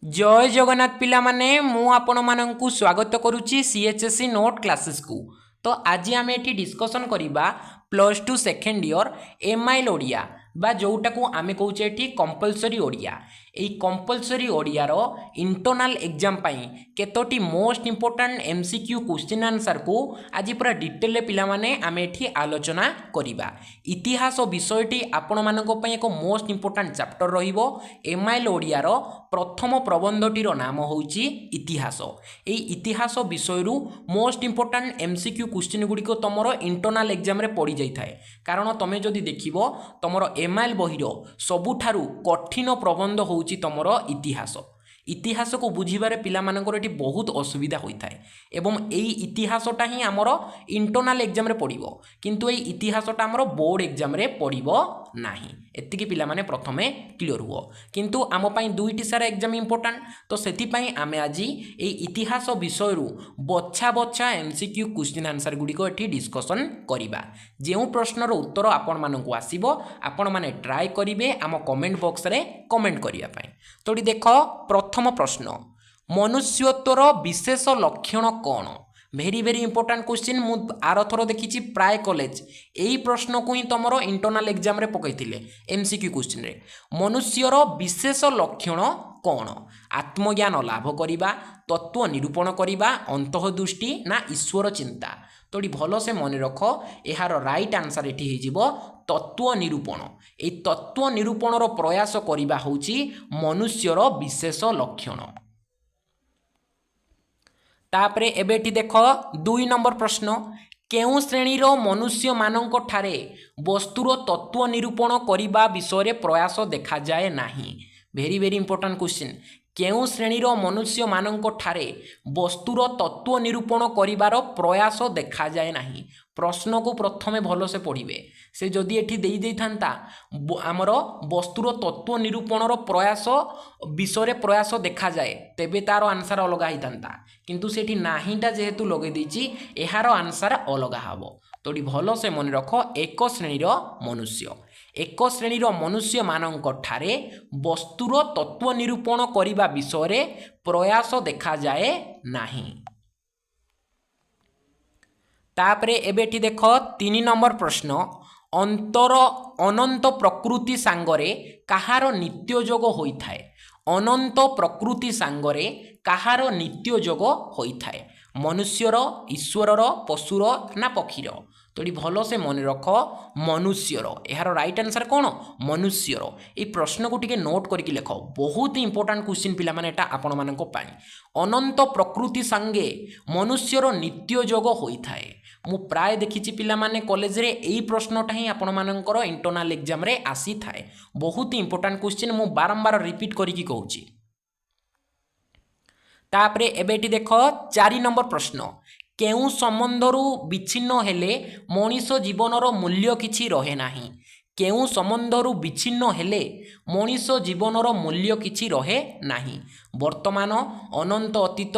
जय जगन्नाथ पिला माने मु आपण माननकु स्वागत करुच्ची सीएचएससी नोट क्लासेस को। तो आज आम ये डिस्कसन करवा +2 सेकेंड ईयर एमआईएल ओडिया बा जोटा को आम कहे कंपलसरी ओडिया। এই कंपलसरी ओडियार इंटरनल एग्जाम केतोटी most important MCQ question answer को आज पूरा डिटेल पिला माने आम एठी आलोचना करिबा। इतिहास विषयटी आपण मानक पई एक मोस्ट इंपोर्टेंट चैप्टर रहिबो। एमआईएल ओडियार प्रथम प्रबंधटीर नाम होउची इतिहास। এই इतिहास विषय मोस्ट इंपोर्टेंट एमसीक्यू क्वेश्चन गुड़िक तुम इंटरनल एग्जाम रे पड़ी जाइए। कारण तुम जदि देखिबो तुमर एमआईएल बहिर सबुठारु कठिन प्रबंध होउची तुमर इतिहास। इतिहास को बुझीबारे पिला मानकर एटी बहुत असुविधा होता है एवं यही इतिहासटा ही आमर इंटरनल एग्जाम रे पड़िबो, किंतु यही इतिहासटा आमर बोर्ड एग्जाम रे पड़िबो नाही। एतिकी पिला माने प्रथमे क्लियर हुओ। किंतु आम पई दुईटी सारा एग्जाम इंपोर्टेंट, तो सेति पई आमे आज ए इतिहास विषय बछा बछा एमसीक्यू क्वेश्चन आंसर गुडी को एठी डिस्कशन करिबा। जेउ प्रश्नर उत्तर आपण मानकु आसीबो आपण माने ट्राई करिवे आम कमेंट बॉक्स रे कमेंट करिया पई। तो देखो प्रथम प्रश्न, मनुष्यत्वर विशेष लक्षण कौन? भेरी भेरी इंपोर्टेंट क्वेश्चन। मु आरथर देखी प्राय कॉलेज यही प्रश्न को ही तुम इंटरनल एग्जाम रे पकईले एमसीक्यू क्वेश्चन रे। मनुष्यर विशेष लक्षण कौन? आत्मज्ञान लाभ करिबा, तत्व निरूपण करिबा, अंतःदृष्टि ना ईश्वर चिंता? तो भल से मन रख, यार राइट आंसर एठी हो तत्व निरूपण। ए तत्व निरूपण प्रयास करिबा होची मनुष्यर विशेष लक्षण। तापरे एबेटी देख 2 नंबर प्रश्न, केउ श्रेणीर मनुष्य मानक ठारे वस्तुर तत्व निरूपण करिबा विषय प्रयास देखा जाए नाही? भेरी भेरी इंपोर्टेंट क्वेश्चन। केउ श्रेणीर मनुष्य मानक ठारे वस्तुर तत्व निरूपण करिबार प्रयास देखा जाए नाही? प्रश्न को प्रथमे भल से पढ़िबे। से जदि एठी देई देई थांता आमर वस्तुर तत्व निरूपणर प्रयास विषय प्रयास देखा जाए तेबे तार आंसर अलग ही था, किंतु सेठी नाहीटा जेहेतु लगे देछि एहार आंसर अलग हबो। तो भल से मन रख, एक श्रेणीर मनुष्य, एक श्रेणीर मनुष्य मानक ठारे वस्तुर तत्व निरूपण करिबा विषय प्रयास देखा जाए नाही। तापरे एबेटी देख 3 नंबर प्रश्न, अनंत प्रकृति सांगरे कहार नित्य जोग होइथाए? अनंत प्रकृति सांगरे कहार नित्य जोग होइथाए? मनुष्यर, ईश्वरर, पशुर ना पक्षीर? तो भल से मन रख, मनुष्यर। यार राइट आंसर कौन? मनुष्यर। ये प्रश्न को टिके नोट करके लिख, बहुत इंपोर्टेंट क्वेश्चन पिला माने एटा आपण मानक पाई। अनंत प्रकृति सांगे मनुष्यर नित्य जोग होइथाए। मु प्राय देखिछि पिला माने कॉलेज रे एई प्रश्नटा ही आपण मानकर इंटरनल एग्जाम रे आसी थाए। बहुत इंपोर्टेंट क्वेश्चन, मु बारंबार रिपीट करिकी कहूछि। तापरे एबेटी देख 4 नंबर प्रश्न, केउ संबंधरु विच्छिन्न हेले मनीष जीवनर मूल्य किछि रहे नाही? केउ संबंधरु विच्छिन्न हेले मनीष जीवनर मूल्य किछि रहे नाही? वर्तमान, अनंत अतीत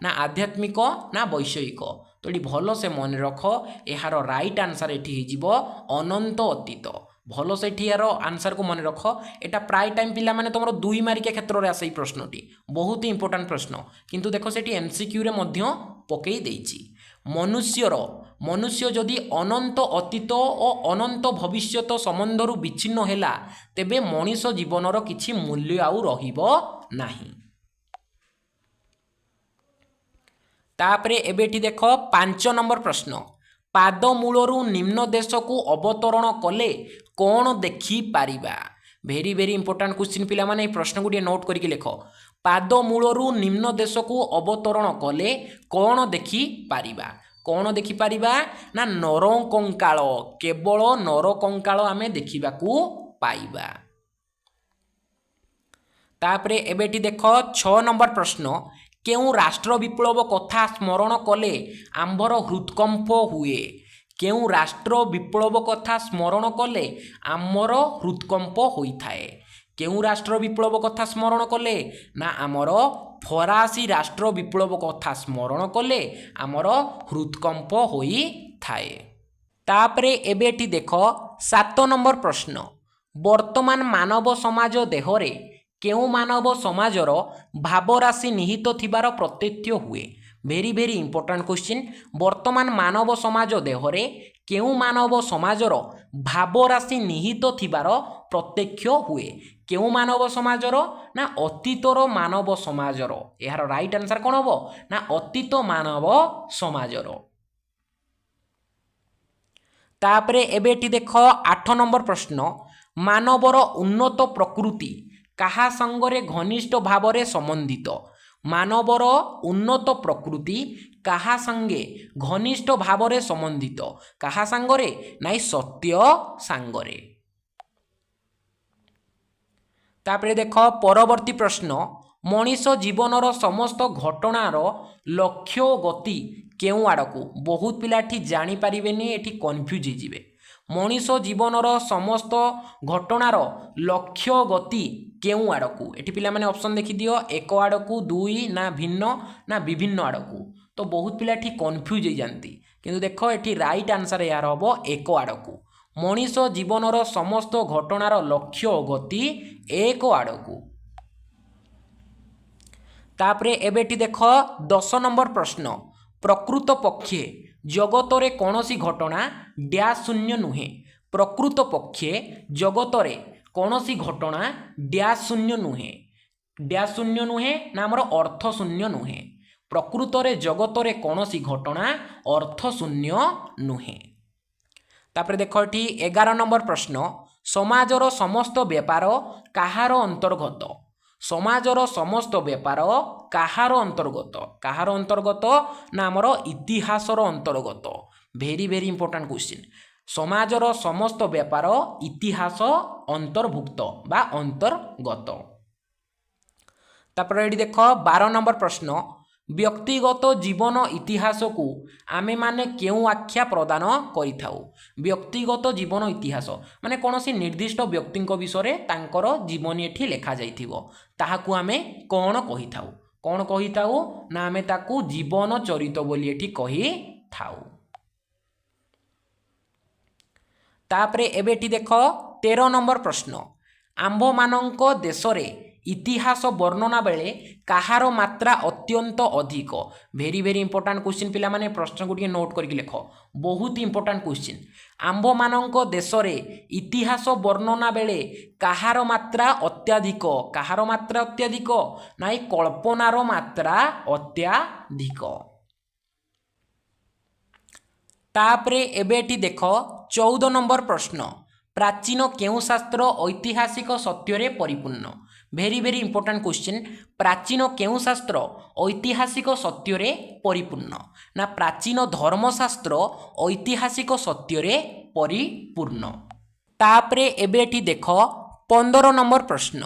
ना आध्यात्मिक ना वैषयिक? तो भल से मन रख, यार राइट आंसर एठी हो अनंत अतीत। भल से यार आंसर को मन रख। एटा प्राय टाइम पिला माने तुम 2 मार्किया क्षेत्र में आसे प्रश्नटी, बहुत ही इंपोर्टेंट प्रश्न, किंतु देखो सेठी एमसीक्यू रे मध्य पकई देइछि। मनुष्य जदि अनंत अतीत और अनंत भविष्यत संबंधरु विच्छिन्न हेला तेबे मनीष जीवनर किछि मूल्य आउ रहिबो नाही। तापरे एबेठी देख 5 नंबर प्रश्न, पादमूलरू निम्न देश को अवतरण कले कौन देखी पारिबा? भेरी भेरी इंपोर्टेंट क्वेश्चन पिला माने प्रश्न गुडी नोट करके लिख। पादमूलरू निम्न देश को अवतरण कले कौन देखी पारिबा? कौन देखी पारिबा ना नरकंकाल, केवल नरकंकाल आमे देखिबाकू पाइबा। तापरे एबेठी देख 6 नंबर प्रश्न, केउ राष्ट्र विप्लव कथा स्मरण कले आंबर हृदकंप हुए? केउ राष्ट्र विप्लव कथा स्मरण कले आमर हृदकंप होइथाए? केउ राष्ट्र विप्लव कथा स्मरण कले ना आमर फरासी राष्ट्र विप्लव कथा स्मरण कले आमर हृदकंप होई थाए। तापरे एबेटी देख 7 नंबर प्रश्न, वर्तमान मानव समाज देहरे କେଉଁ ମାନବ ସମାଜର ଭାବରାଶି ନିହିତ ଥିବାର ପ୍ରତ୍ୟକ୍ଷ ହୁଏ? Very very important question. ବର୍ତ୍ତମାନ ମାନବ ସମାଜ ଦେହରେ କେଉଁ ମାନବ ସମାଜର ଭାବରାଶି ନିହିତ ଥିବାର ପ୍ରତ୍ୟକ୍ଷ ହୁଏ? କେଉଁ ମାନବ ସମାଜର? ନା ଅତୀତର ମାନବ ସମାଜର। ଏହାର ରାଇଟ୍ ଆନ୍ସର କ'ଣ ହେବ? ନା ଅତୀତ ମାନବ ସମାଜର। ତାପରେ ଏବେ ଏଠି ଦେଖ 8 ନମ୍ବର ପ୍ରଶ୍ନ, ମାନବର ଉନ୍ନତ ପ୍ରକୃତି କାହା ସଙ୍ଗରେ ଘନିଷ୍ଠ ଭାବରେ ସମ୍ବନ୍ଧିତ? ମାନବର ଉନ୍ନତ ପ୍ରକୃତି କାହା ସଙ୍ଗେ ଘନିଷ୍ଠ ଭାବରେ ସମ୍ବନ୍ଧିତ? କାହା ସାଙ୍ଗରେ? ନାଇଁ ସତ୍ୟ ସାଙ୍ଗରେ। ତାପରେ ଦେଖ ପରବର୍ତ୍ତୀ ପ୍ରଶ୍ନ, ମଣିଷ ଜୀବନର ସମସ୍ତ ଘଟଣାର ଲକ୍ଷ୍ୟ ଓ ଗତି କେଉଁ ଆଡ଼କୁ? ବହୁତ ପିଲା ଏଠି ଜାଣିପାରିବେନି, ଏଠି କନଫ୍ୟୁଜ୍ ହେଇଯିବେ। ମଣିଷ ଜୀବନର ସମସ୍ତ ଘଟଣାର ଲକ୍ଷ୍ୟ ଗତି କେଉଁ ଆଡ଼କୁ? ଏଠି ପିଲାମାନେ ଅପସନ୍ ଦେଖିଦିଅ, ଏକ ଆଡ଼କୁ, ଦୁଇ, ନା ଭିନ୍ନ, ନା ବିଭିନ୍ନ ଆଡ଼କୁ। ତ ବହୁତ ପିଲା ଏଠି କନଫ୍ୟୁଜ୍ ହେଇଯାନ୍ତି, କିନ୍ତୁ ଦେଖ ଏଠି ରାଇଟ୍ ଆନ୍ସର ଏହାର ହେବ ଏକ ଆଡ଼କୁ। ମଣିଷ ଜୀବନର ସମସ୍ତ ଘଟଣାର ଲକ୍ଷ୍ୟ ଓ ଗତି ଏକ ଆଡ଼କୁ। ତାପରେ ଏବେ ଏଠି ଦେଖ 10 ନମ୍ବର ପ୍ରଶ୍ନ, ପ୍ରକୃତ ପକ୍ଷେ ଜଗତରେ କୌଣସି ଘଟଣା ଡ୍ୟାସ୍ ଶୂନ୍ୟ ନୁହେଁ। ପ୍ରକୃତ ପକ୍ଷେ ଜଗତରେ କୌଣସି ଘଟଣା ଡ୍ୟାସ୍ ଶୂନ୍ୟ ନୁହେଁ। ଡ୍ୟାସ୍ ଶୂନ୍ୟ ନୁହେଁ ନା ଆମର ଅର୍ଥ ଶୂନ୍ୟ ନୁହେଁ। ପ୍ରକୃତରେ ଜଗତରେ କୌଣସି ଘଟଣା ଅର୍ଥ ଶୂନ୍ୟ ନୁହେଁ। ତାପରେ ଦେଖ ଏଠି 11 ନମ୍ବର ପ୍ରଶ୍ନ, ସମାଜର ସମସ୍ତ ବ୍ୟାପାର କାହାର ଅନ୍ତର୍ଗତ? ସମାଜର ସମସ୍ତ ବ୍ୟାପାର କାହାର ଅନ୍ତର୍ଗତ? କାହାର ଅନ୍ତର୍ଗତ? ନା ଆମର ଇତିହାସର ଅନ୍ତର୍ଗତ। Very very important question. ସମାଜର ସମସ୍ତ ବ୍ୟାପାର ଇତିହାସ ଅନ୍ତର୍ଭୁକ୍ତ ବା ଅନ୍ତର୍ଗତ। ତାପରେ ଏଠି ଦେଖ 12 ନମ୍ବର ପ୍ରଶ୍ନ, ବ୍ୟକ୍ତିଗତ ଜୀବନ ଇତିହାସକୁ ଆମେମାନେ କେଉଁ ଆଖ୍ୟା ପ୍ରଦାନ କରିଥାଉ? ବ୍ୟକ୍ତିଗତ ଜୀବନ ଇତିହାସ ମାନେ କୌଣସି ନିର୍ଦ୍ଦିଷ୍ଟ ବ୍ୟକ୍ତିଙ୍କ ବିଷୟରେ ତାଙ୍କର ଜୀବନୀ ଏଠି ଲେଖାଯାଇଥିବ, ତାହାକୁ ଆମେ କ'ଣ କହିଥାଉ? କ'ଣ କହିଥାଉ? ନା ଆମେ ତାକୁ ଜୀବନ ଚରିତ ବୋଲି ଏଠି କହିଥାଉ। ତାପରେ ଏବେ ଏଠି ଦେଖ 13 ନମ୍ବର ପ୍ରଶ୍ନ, ଆମ୍ଭମାନଙ୍କ ଦେଶରେ ଇତିହାସ ବର୍ଣ୍ଣନା ବେଳେ କାହାର ମାତ୍ରା ଅତ୍ୟନ୍ତ ଅଧିକ? ଭେରି ଭେରି ଇମ୍ପୋର୍ଟାଣ୍ଟ କ୍ୱେଶ୍ଚିନ୍ ପିଲାମାନେ, ପ୍ରଶ୍ନକୁ ଟିକେ ନୋଟ୍ କରିକି ଲେଖ, ବହୁତ ଇମ୍ପୋର୍ଟାଣ୍ଟ କ୍ୱେଶ୍ଚିନ୍। ଆମ୍ଭମାନଙ୍କ ଦେଶରେ ଇତିହାସ ବର୍ଣ୍ଣନା ବେଳେ କାହାର ମାତ୍ରା ଅତ୍ୟଧିକ? କାହାର ମାତ୍ରା ଅତ୍ୟଧିକ? ନାଇଁ କଳ୍ପନାର ମାତ୍ରା ଅତ୍ୟଧିକ। ତାପରେ ଏବେ ଏଠି ଦେଖ 14 ନମ୍ବର ପ୍ରଶ୍ନ, ପ୍ରାଚୀନ କେଉଁ ଶାସ୍ତ୍ର ଐତିହାସିକ ସତ୍ୟରେ ପରିପୂର୍ଣ୍ଣ? Very very important question. ପ୍ରାଚୀନ କେଉଁ ଶାସ୍ତ୍ର ଐତିହାସିକ ସତ୍ୟରେ ପରିପୂର୍ଣ୍ଣ? ନା ପ୍ରାଚୀନ ଧର୍ମଶାସ୍ତ୍ର ଐତିହାସିକ ସତ୍ୟରେ ପରିପୂର୍ଣ୍ଣ। ତାପରେ ଏବେ ଏଠି ଦେଖ 15 ନମ୍ବର ପ୍ରଶ୍ନ,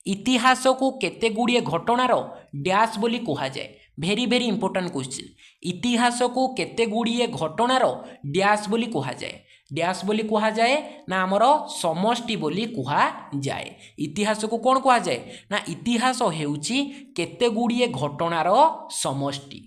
ଇତିହାସକୁ କେତେ ଗୁଡ଼ିଏ ଘଟଣାର ଡ୍ୟାସ୍ ବୋଲି କୁହାଯାଏ? Very very important question. ଇତିହାସକୁ କେତେ ଗୁଡ଼ିଏ ଘଟଣାର ଡ୍ୟାସ୍ ବୋଲି କୁହାଯାଏ? ଡ୍ୟାସ୍ ବୋଲି କୁହାଯାଏ ନା ଆମର ସମଷ୍ଟି ବୋଲି କୁହାଯାଏ। ଇତିହାସକୁ କ'ଣ କୁହାଯାଏ? ନା ଇତିହାସ ହେଉଛି କେତେ ଗୁଡ଼ିଏ ଘଟଣାର ସମଷ୍ଟି।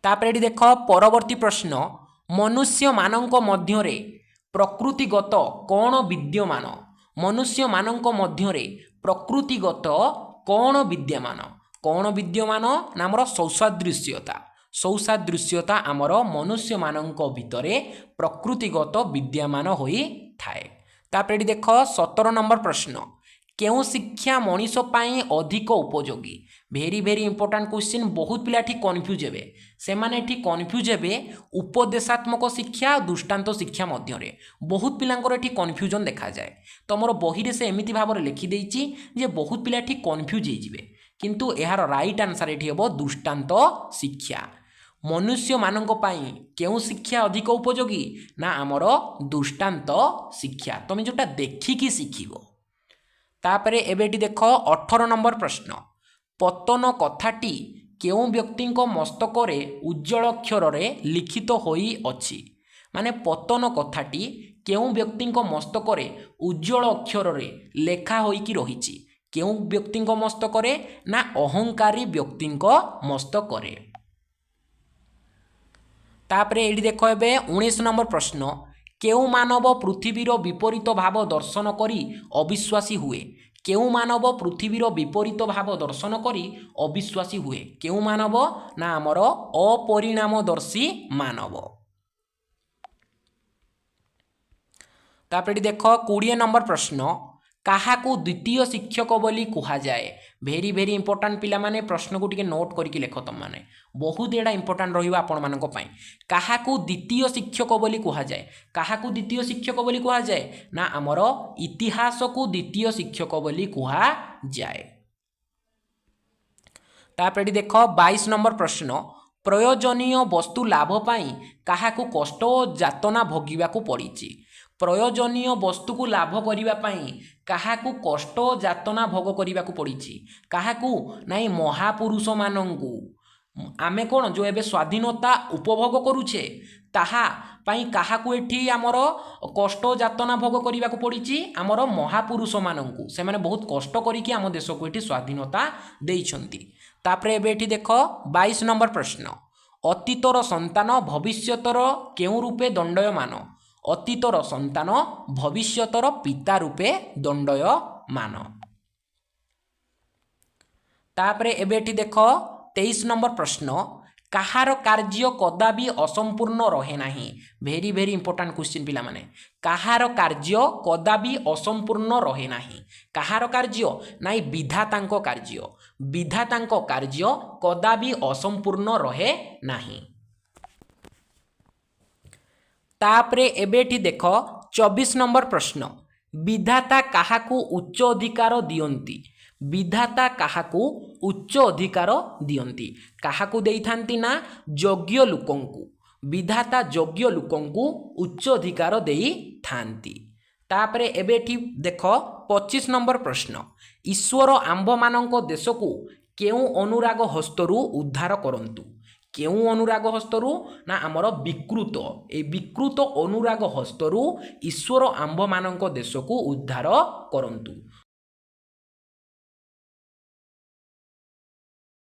ତାପରେ ଏଠି ଦେଖ ପରବର୍ତ୍ତୀ ପ୍ରଶ୍ନ, ମନୁଷ୍ୟମାନଙ୍କ ମଧ୍ୟରେ ପ୍ରକୃତିଗତ କ'ଣ ବିଦ୍ୟମାନ? ମନୁଷ୍ୟମାନଙ୍କ ମଧ୍ୟରେ ପ୍ରକୃତିଗତ କ'ଣ ବିଦ୍ୟମାନ? କ'ଣ ବିଦ୍ୟମାନ? ନା ଆମର ସୌସାଦୃଶ୍ୟତା। ସୌସାଦୃଶ୍ୟତା ଆମର ମନୁଷ୍ୟମାନଙ୍କ ଭିତରେ ପ୍ରକୃତିଗତ ବିଦ୍ୟମାନ ହୋଇଥାଏ। ତାପରେ ଏଠି ଦେଖ 17 ନମ୍ବର ପ୍ରଶ୍ନ, କେଉଁ ଶିକ୍ଷା ମଣିଷ ପାଇଁ ଅଧିକ ଉପଯୋଗୀ? Very very important question. ବହୁତ ପିଲା ଏଠି କନଫ୍ୟୁଜ୍ ହେବେ। ସେମାନେ ଏଠି କନଫ୍ୟୁଜ୍ ହେବେ ଉପଦେଶାତ୍ମକ ଶିକ୍ଷା ଆଉ ଦୃଷ୍ଟାନ୍ତ ଶିକ୍ଷା ମଧ୍ୟରେ। ବହୁତ ପିଲାଙ୍କର ଏଠି କନଫ୍ୟୁଜନ୍ ଦେଖାଯାଏ। ତମର ବହିରେ ସେ ଏମିତି ଭାବରେ ଲେଖିଦେଇଛି ଯେ ବହୁତ ପିଲା ଏଠି କନଫ୍ୟୁଜ୍ ହେଇଯିବେ, କିନ୍ତୁ ଏହାର ରାଇଟ୍ ଆନ୍ସର ଏଠି ହେବ ଦୃଷ୍ଟାନ୍ତ ଶିକ୍ଷା। ମନୁଷ୍ୟମାନଙ୍କ ପାଇଁ କେଉଁ ଶିକ୍ଷା ଅଧିକ ଉପଯୋଗୀ? ନା ଆମର ଦୃଷ୍ଟାନ୍ତ ଶିକ୍ଷା, ତମେ ଯେଉଁଟା ଦେଖିକି ଶିଖିବ। ତାପରେ ଏବେ ଏଠି ଦେଖ 18 ନମ୍ବର ପ୍ରଶ୍ନ, ପତନ କଥାଟି କେଉଁ ବ୍ୟକ୍ତିଙ୍କ ମସ୍ତକରେ ଉଜ୍ଜଳ ଅକ୍ଷରରେ ଲିଖିତ ହୋଇଅଛି? ମାନେ ପତନ କଥାଟି କେଉଁ ବ୍ୟକ୍ତିଙ୍କ ମସ୍ତକରେ ଉଜ୍ଜଳ ଅକ୍ଷରରେ ଲେଖା ହୋଇକି ରହିଛି? କେଉଁ ବ୍ୟକ୍ତିଙ୍କ ମସ୍ତକରେ? ନା ଅହଙ୍କାରୀ ବ୍ୟକ୍ତିଙ୍କ ମସ୍ତକରେ। ତାପରେ ଏଠି ଦେଖ ଏବେ 19 ନମ୍ବର ପ୍ରଶ୍ନ, केउ मानव पृथ्वीर विपरीत भाव दर्शन करी अविश्वासी हुए केउ मानव पृथ्वीर विपरीत भाव दर्शन करी अविश्वासी हुए केउ मानव ना आमर अपरिणामदर्शी मानव। तापर देख 20 नंबर प्रश्न काहाकू द्वितीय शिक्षक बोली कहा जाए। भेरी भेरी इंपोर्टाट पिला माने प्रश्न को टिके नोट करके लेख तुम माने बहुत एडा इंपोर्टाट रहिबा आपण मानक पई। काहाकू द्वितीय शिक्षक बोली कहा जाए काहाकू द्वितीय शिक्षक बोली कहा जाए ना आमर इतिहास को द्वितीय शिक्षक बोली कहा जाए। तापर देख 22 नंबर प्रश्न प्रयोजनीय वस्तु लाभ पाई काहाकू कष्ट और जातना भोगिबाकू पड़िछि। प्रयोजनीय वस्तु को लाभ करिबा पाई काहाकू कष्ट जातना भोग करिबाकू पड़िछि। काहाकू नाई महापुरुष मानंकू आमे कोन जो एबे स्वाधीनता उपभोग करूछे ताहा पाई काहाकू एठी आमर कष्ट जातना भोग करिबाकू पड़िछि आमर महापुरुष मानंकू से माने बहुत कष्ट करिकि आम देश को एठी स्वाधीनता देइछंती। तापरे एबे एठी देखो 22 नंबर प्रश्न अतीतर संतान भविष्यतर केउ रूपे दंडयमान। अतीतर संतान भविष्यतर पिता रूपे दंडयमान। तापरे एबेठी देख 23 नंबर प्रश्न काहार कार्य कदाबी असंपूर्ण रहे नाही। भेरी भेरी इंपोर्टाट क्वेश्चन पिला माने काहार कार्य कदाबी असंपूर्ण रहे नाही। काहार कार्य नाई विधातांको कार्य विधातांको कार्य कदाबी असंपूर्ण रहे नाही। तापरे एबेठी देख 24 नंबर प्रश्न विधाता काहाकू उच्च अधिकार दियंती। विधाता काहाकू उच्च अधिकार दियंती काहाकू देइथांती ना योग्य लोकंकू विधाता योग्य लोकंकू उच्च अधिकार देई थांती। तापरे एबेठी देख 25 नंबर प्रश्न ईश्वर आंब मानंको देशकू केउ अनुराग हस्तरू उद्धार करंतु। केउ अनुराग हस्तरू ना आमर विकृत ए विकृत अनुराग हस्तरू ईश्वर आंब मानंको देश को उद्धार करंतु।